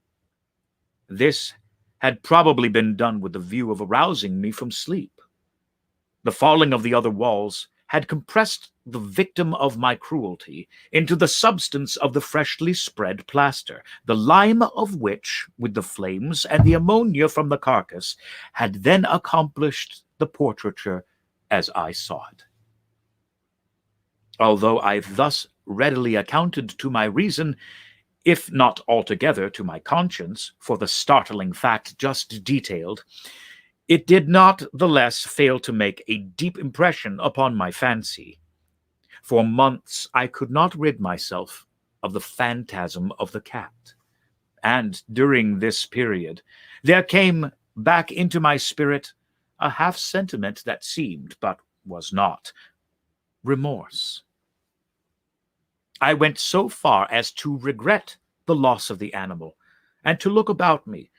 This had probably been done with the view of arousing me from sleep. The falling of the other walls had compressed the victim of my cruelty into the substance of the freshly spread plaster, the lime of which, with the flames and the ammonia from the carcass, had then accomplished the portraiture as I saw it. Although I thus readily accounted to my reason, if not altogether to my conscience, for the startling fact just detailed, it did not the less fail to make a deep impression upon my fancy. For months I could not rid myself of the phantasm of the cat, and during this period there came back into my spirit a half-sentiment that seemed, but was not, remorse. I went so far as to regret the loss of the animal, and to look about me,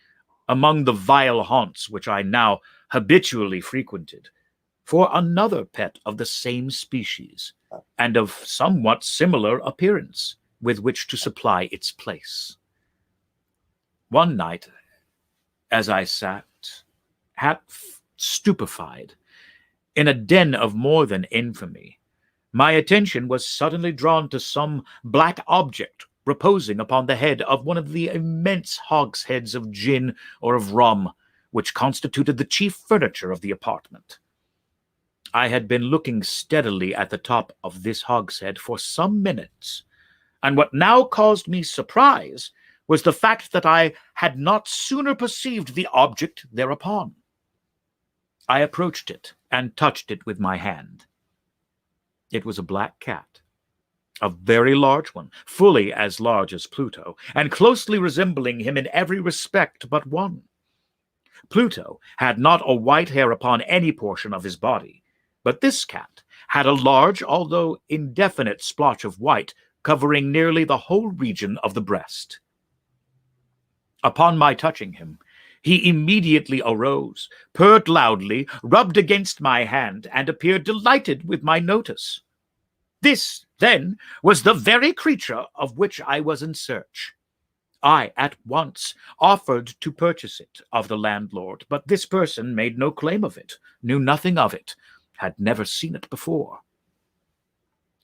among the vile haunts which I now habitually frequented, for another pet of the same species, and of somewhat similar appearance, with which to supply its place. One night, as I sat, half stupefied, in a den of more than infamy, my attention was suddenly drawn to some black object reposing upon the head of one of the immense hogsheads of gin or of rum, which constituted the chief furniture of the apartment. I had been looking steadily at the top of this hogshead for some minutes, and what now caused me surprise was the fact that I had not sooner perceived the object thereupon. I approached it and touched it with my hand. It was a black cat, a very large one, fully as large as Pluto, and closely resembling him in every respect but one. Pluto had not a white hair upon any portion of his body, but this cat had a large, although indefinite, splotch of white covering nearly the whole region of the breast. Upon my touching him, He immediately arose, purred loudly, rubbed against my hand, and appeared delighted with my notice. This, then, was the very creature of which I was in search. I at once offered to purchase it of the landlord, but this person made no claim of it, knew nothing of it, had never seen it before.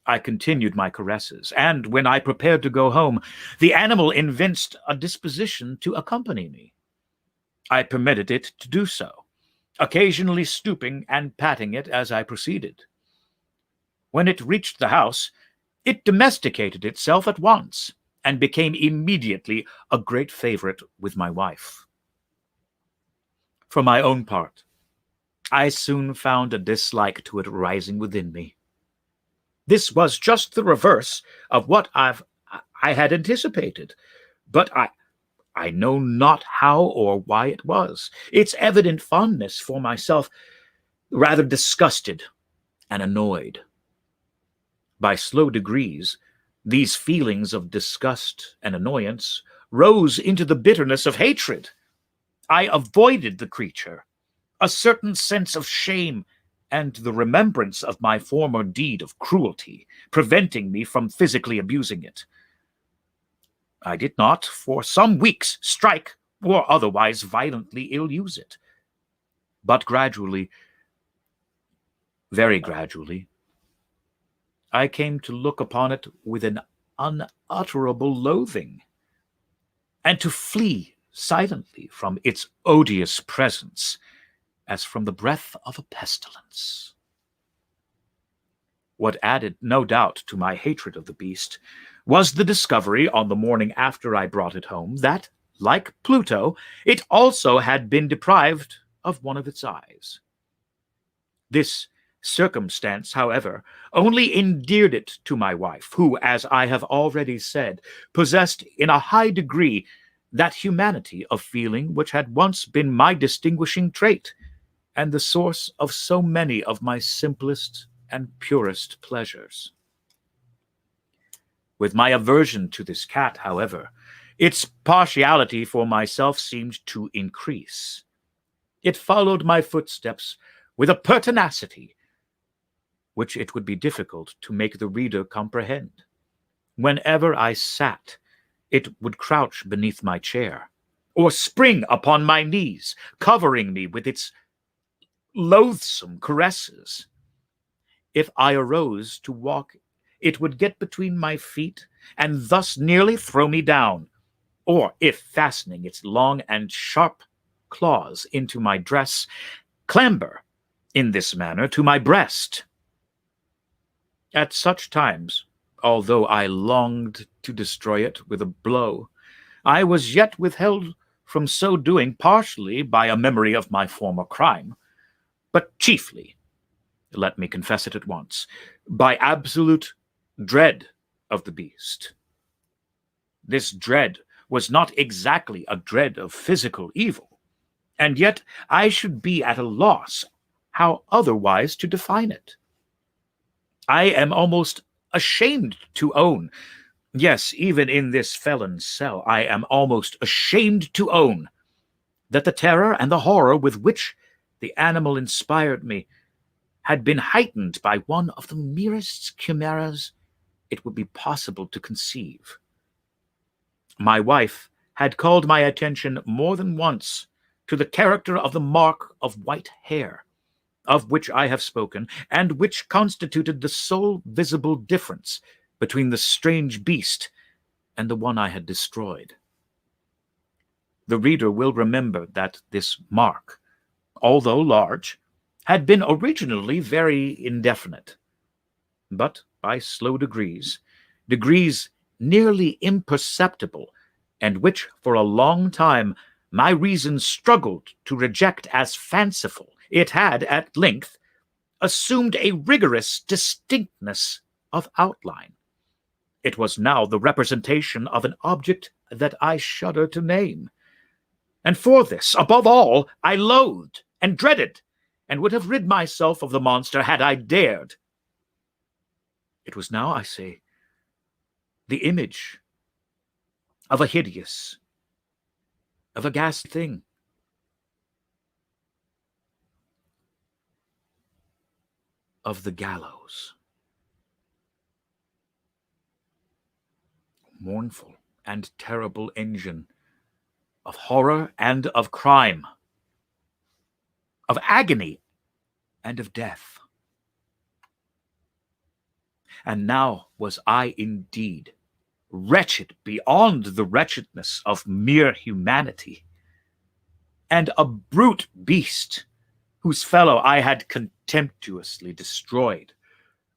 I continued my caresses, and when I prepared to go home, the animal evinced a disposition to accompany me. I permitted it to do so, occasionally stooping and patting it as I proceeded. When it reached the house, it domesticated itself at once and became immediately a great favorite with my wife. For my own part, I soon found a dislike to it rising within me. This was just the reverse of what I had anticipated, but I know not how or why it was. Its evident fondness for myself rather disgusted and annoyed. By slow degrees, these feelings of disgust and annoyance rose into the bitterness of hatred. I avoided the creature, a certain sense of shame and the remembrance of my former deed of cruelty preventing me from physically abusing it. I did not, for some weeks, strike or otherwise violently ill-use it. But gradually, very gradually, I came to look upon it with an unutterable loathing, and to flee silently from its odious presence as from the breath of a pestilence. What added, no doubt, to my hatred of the beast was the discovery on the morning after I brought it home that, like Pluto, it also had been deprived of one of its eyes. This circumstance, however, only endeared it to my wife, who, as I have already said, possessed in a high degree that humanity of feeling which had once been my distinguishing trait, and the source of so many of my simplest and purest pleasures. With my aversion to this cat, however, its partiality for myself seemed to increase. It followed my footsteps with a pertinacity which it would be difficult to make the reader comprehend. Whenever I sat, it would crouch beneath my chair, or spring upon my knees, covering me with its loathsome caresses. If I arose to walk, it would get between my feet and thus nearly throw me down, or if fastening its long and sharp claws into my dress, clamber in this manner to my breast. At such times, although I longed to destroy it with a blow, I was yet withheld from so doing partially by a memory of my former crime, but chiefly, let me confess it at once, by absolute dread of the beast. This dread was not exactly a dread of physical evil, and yet I should be at a loss how otherwise to define it. I am almost ashamed to own, yes, even in this felon's cell, I am almost ashamed to own that the terror and the horror with which the animal inspired me had been heightened by one of the merest chimeras it would be possible to conceive. My wife had called my attention more than once to the character of the mark of white hair, of which I have spoken, and which constituted the sole visible difference between the strange beast and the one I had destroyed. The reader will remember that this mark, although large, had been originally very indefinite, but by slow degrees nearly imperceptible, and which for a long time my reason struggled to reject as fanciful, it had at length assumed a rigorous distinctness of outline. It was now the representation of an object that I shudder to name. And for this, above all, I loathed and dreaded, and would have rid myself of the monster had I dared. It was now, I say, the image of a hideous, of a ghastly thing, of the gallows. Mournful and terrible engine of horror and of crime, of agony and of death. And now was I indeed wretched beyond the wretchedness of mere humanity, and a brute beast whose fellow I had contemptuously destroyed,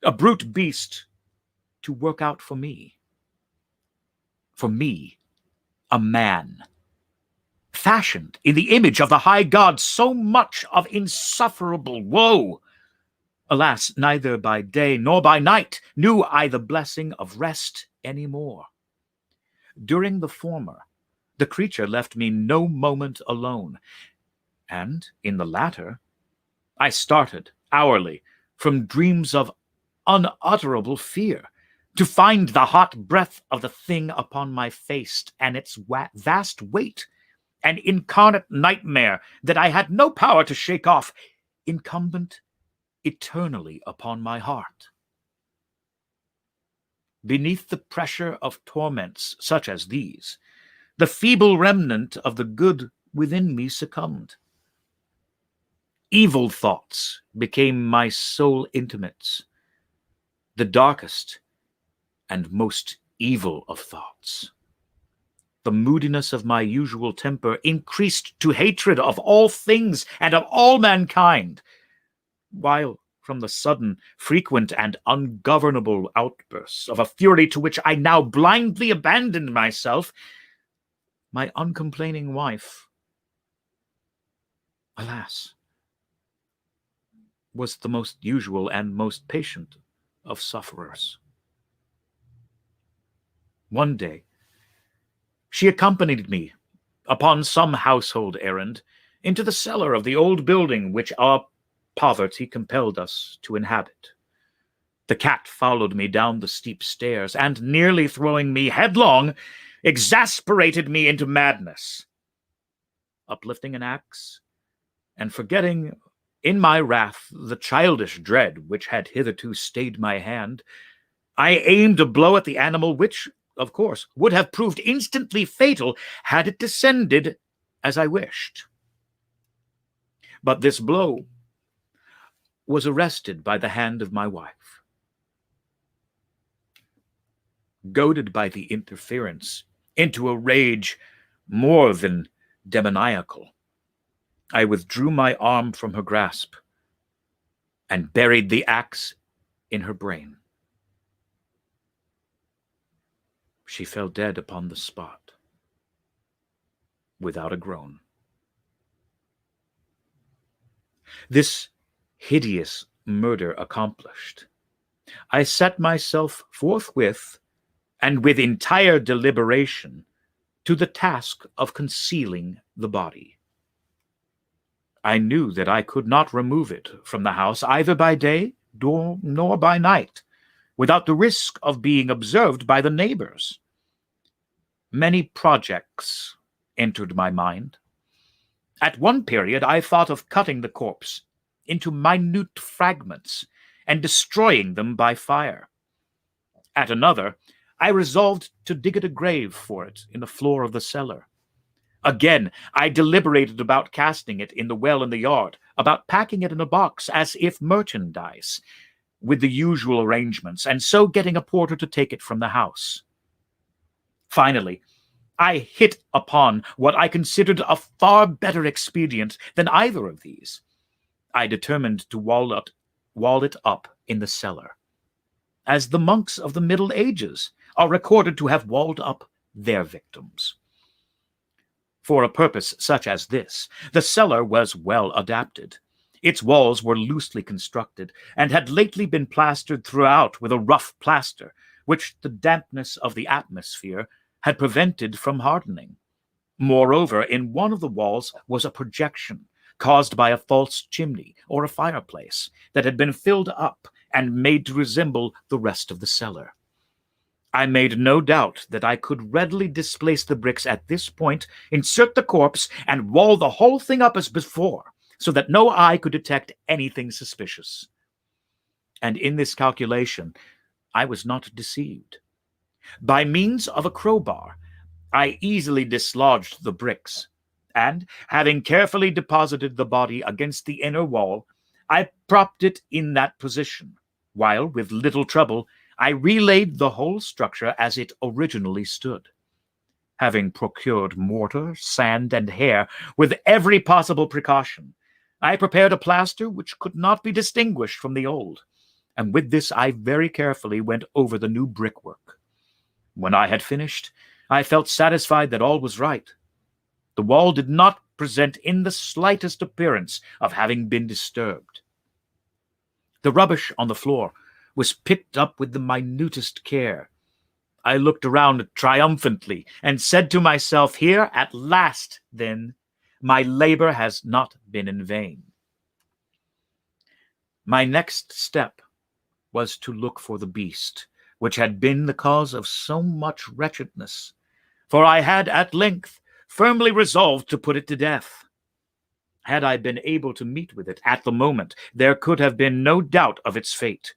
a brute beast to work out for me, a man, fashioned in the image of the high God, so much of insufferable woe. Alas, neither by day nor by night knew I the blessing of rest any more. During the former, the creature left me no moment alone, and in the latter, I started hourly from dreams of unutterable fear, to find the hot breath of the thing upon my face and its vast weight, an incarnate nightmare that I had no power to shake off, incumbent eternally upon my heart. Beneath the pressure of torments such as these, the feeble remnant of the good within me succumbed. Evil thoughts became my sole intimates, the darkest and most evil of thoughts. The moodiness of my usual temper increased to hatred of all things and of all mankind, while from the sudden, frequent, and ungovernable outbursts of a fury to which I now blindly abandoned myself, my uncomplaining wife, alas, was the most usual and most patient of sufferers. One day, she accompanied me upon some household errand into the cellar of the old building which our poverty compelled us to inhabit. The cat followed me down the steep stairs, and nearly throwing me headlong, exasperated me into madness. Uplifting an axe, and forgetting in my wrath the childish dread which had hitherto stayed my hand, I aimed a blow at the animal which, of course, would have proved instantly fatal had it descended as I wished. But this blow was arrested by the hand of my wife. Goaded by the interference into a rage more than demoniacal, I withdrew my arm from her grasp and buried the axe in her brain. She fell dead upon the spot, without a groan. This hideous murder accomplished, I set myself forthwith, and with entire deliberation, to the task of concealing the body. I knew that I could not remove it from the house either by day nor by night, without the risk of being observed by the neighbors. Many projects entered my mind. At one period, I thought of cutting the corpse into minute fragments and destroying them by fire. At another, I resolved to dig a grave for it in the floor of the cellar. Again, I deliberated about casting it in the well in the yard, about packing it in a box as if merchandise, with the usual arrangements, and so getting a porter to take it from the house. Finally, I hit upon what I considered a far better expedient than either of these. I determined to wall it up in the cellar, as the monks of the Middle Ages are recorded to have walled up their victims. For a purpose such as this, the cellar was well adapted. Its walls were loosely constructed, and had lately been plastered throughout with a rough plaster, which the dampness of the atmosphere had prevented from hardening. Moreover, in one of the walls was a projection caused by a false chimney or a fireplace that had been filled up and made to resemble the rest of the cellar. I made no doubt that I could readily displace the bricks at this point, insert the corpse, and wall the whole thing up as before, so that no eye could detect anything suspicious. And in this calculation, I was not deceived. By means of a crowbar, I easily dislodged the bricks, and, having carefully deposited the body against the inner wall, I propped it in that position, while, with little trouble, I relaid the whole structure as it originally stood. Having procured mortar, sand, and hair with every possible precaution, I prepared a plaster which could not be distinguished from the old, and with this I very carefully went over the new brickwork. When I had finished, I felt satisfied that all was right. The wall did not present in the slightest appearance of having been disturbed. The rubbish on the floor was picked up with the minutest care. I looked around triumphantly and said to myself, here at last, then, my labor has not been in vain. My next step was to look for the beast, which had been the cause of so much wretchedness, for I had at length firmly resolved to put it to death. Had I been able to meet with it at the moment, there could have been no doubt of its fate.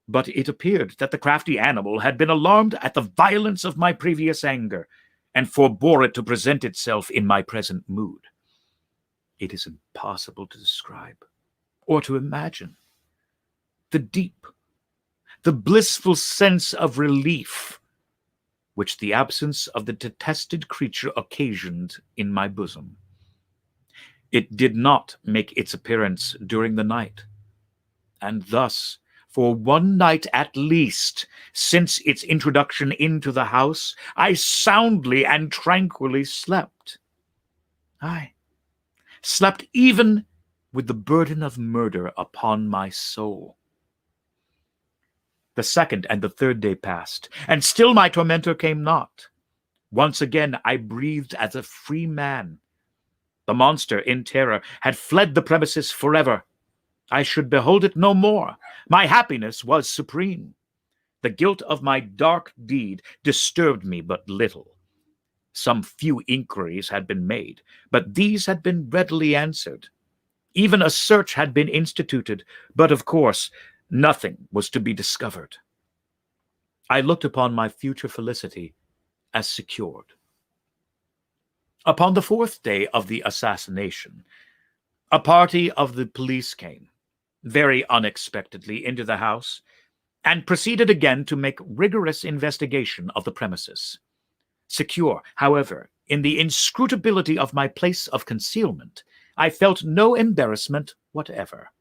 But it appeared that the crafty animal had been alarmed at the violence of my previous anger, and forbore it to present itself in my present mood. It is impossible to describe, or to imagine, the deep, the blissful sense of relief which the absence of the detested creature occasioned in my bosom. It did not make its appearance during the night, and thus, for one night at least, since its introduction into the house, I soundly and tranquilly slept. I slept even with the burden of murder upon my soul. The second and the third day passed, and still my tormentor came not. Once again I breathed as a free man. The monster, in terror, had fled the premises forever. I should behold it no more. My happiness was supreme. The guilt of my dark deed disturbed me but little. Some few inquiries had been made, but these had been readily answered. Even a search had been instituted, but of course nothing was to be discovered. I looked upon my future felicity as secured. Upon the fourth day of the assassination, a party of the police came, very unexpectedly, into the house, and proceeded again to make rigorous investigation of the premises. Secure, however, in the inscrutability of my place of concealment, I felt no embarrassment whatever.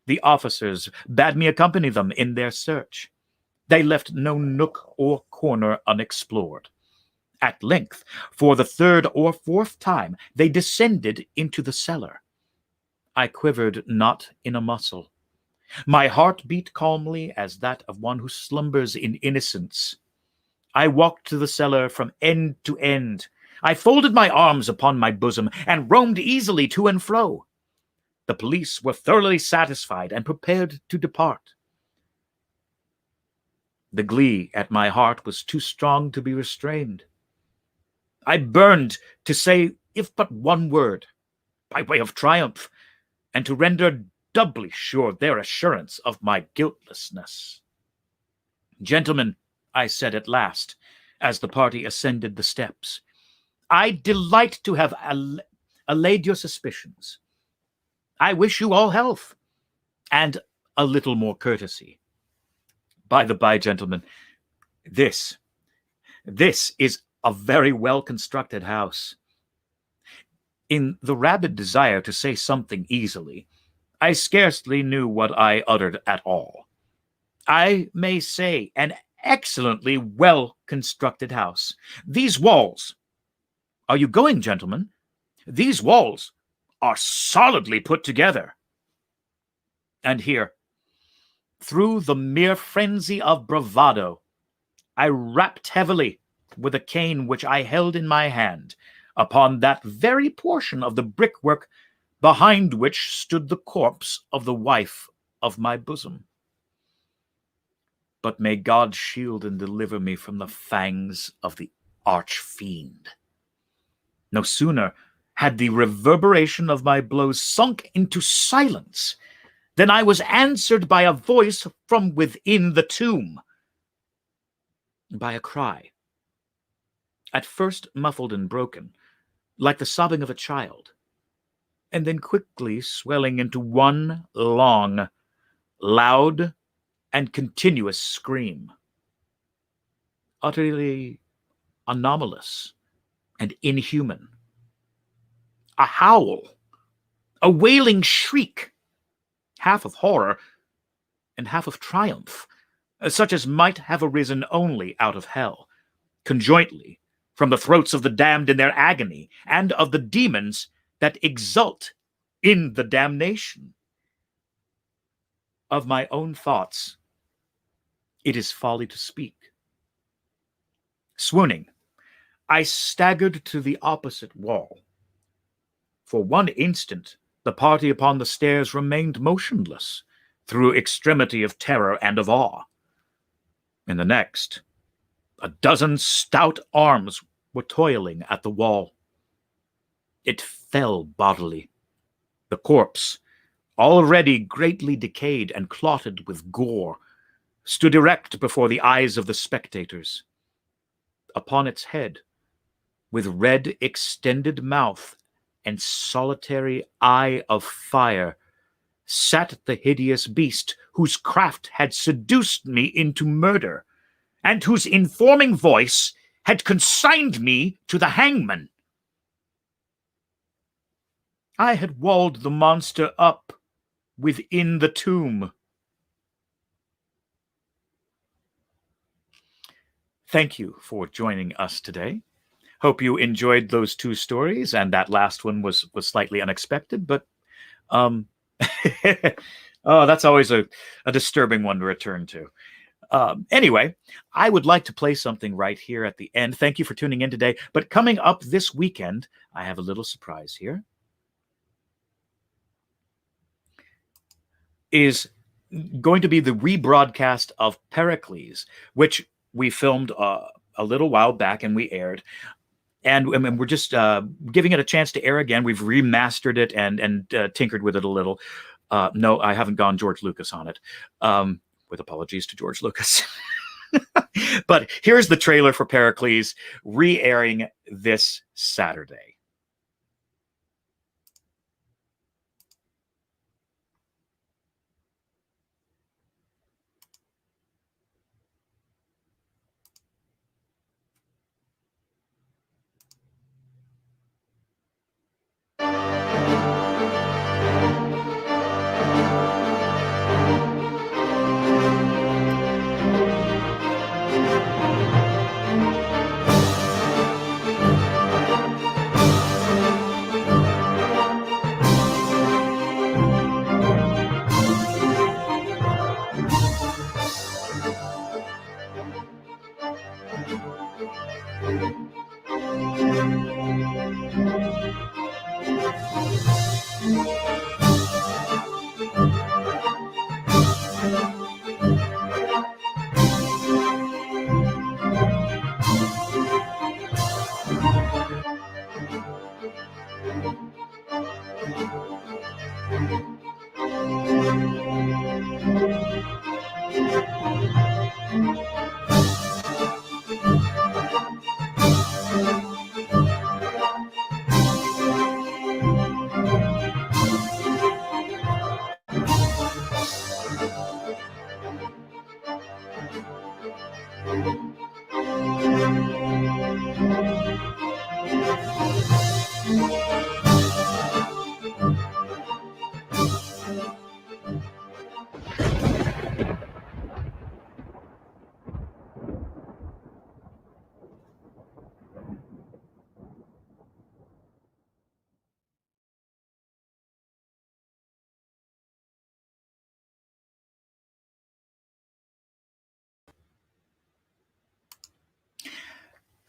The officers bade me accompany them in their search. They left no nook or corner unexplored. At length, for the third or fourth time, they descended into the cellar. I quivered not in a muscle. My heart beat calmly as that of one who slumbers in innocence. I walked to the cellar from end to end. I folded my arms upon my bosom and roamed easily to and fro. The police were thoroughly satisfied and prepared to depart. The glee at my heart was too strong to be restrained. I burned to say, if but one word, by way of triumph, and to render doubly sure their assurance of my guiltlessness. Gentlemen, I said at last, as the party ascended the steps, I delight to have allayed your suspicions. I wish you all health, and a little more courtesy. By the by, gentlemen, this is a very well-constructed house. In the rabid desire to say something easily, I scarcely knew what I uttered at all. I may say an excellently well-constructed house. These walls— Are you going, gentlemen? These walls are solidly put together. And here, through the mere frenzy of bravado, I rapped heavily with a cane which I held in my hand upon that very portion of the brickwork behind which stood the corpse of the wife of my bosom. But may God shield and deliver me from the fangs of the arch-fiend. No sooner had the reverberation of my blows sunk into silence Then I was answered by a voice from within the tomb, by a cry, at first muffled and broken, like the sobbing of a child, and then quickly swelling into one long, loud, and continuous scream, utterly anomalous and inhuman. A howl, a wailing shriek, half of horror and half of triumph, such as might have arisen only out of hell, conjointly from the throats of the damned in their agony, and of the demons that exult in the damnation. Of my own thoughts, it is folly to speak. Swooning, I staggered to the opposite wall. For one instant, the party upon the stairs remained motionless, through extremity of terror and of awe. In the next, a dozen stout arms were toiling at the wall. It fell bodily. The corpse, already greatly decayed and clotted with gore, stood erect before the eyes of the spectators. Upon its head, with red extended mouth and solitary eye of fire, sat the hideous beast whose craft had seduced me into murder, and whose informing voice had consigned me to the hangman. I had walled the monster up within the tomb. Thank you for joining us today. Hope you enjoyed those two stories, and that last one was slightly unexpected, but oh, that's always a disturbing one to return to. Anyway, I would like to play something right here at the end. Thank you for tuning in today. But coming up this weekend, I have a little surprise here. Is going to be the rebroadcast of Pericles, which we filmed a little while back and we aired. And we're just giving it a chance to air again. We've remastered it and tinkered with it a little. No, I haven't gone George Lucas on it. With apologies to George Lucas. But here's the trailer for Pericles, re-airing this Saturday.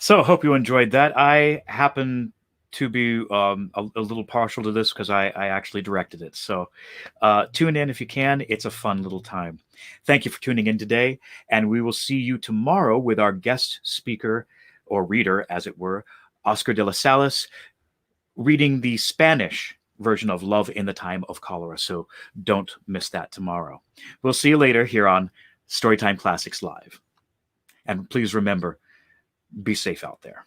So I hope you enjoyed that. I happen to be a little partial to this because I actually directed it. So tune in if you can. It's a fun little time. Thank you for tuning in today, and we will see you tomorrow with our guest speaker, or reader, as it were, Oscar de la Salas, reading the Spanish version of Love in the Time of Cholera. So don't miss that tomorrow. We'll see you later here on Storytime Classics Live. And please remember, be safe out there.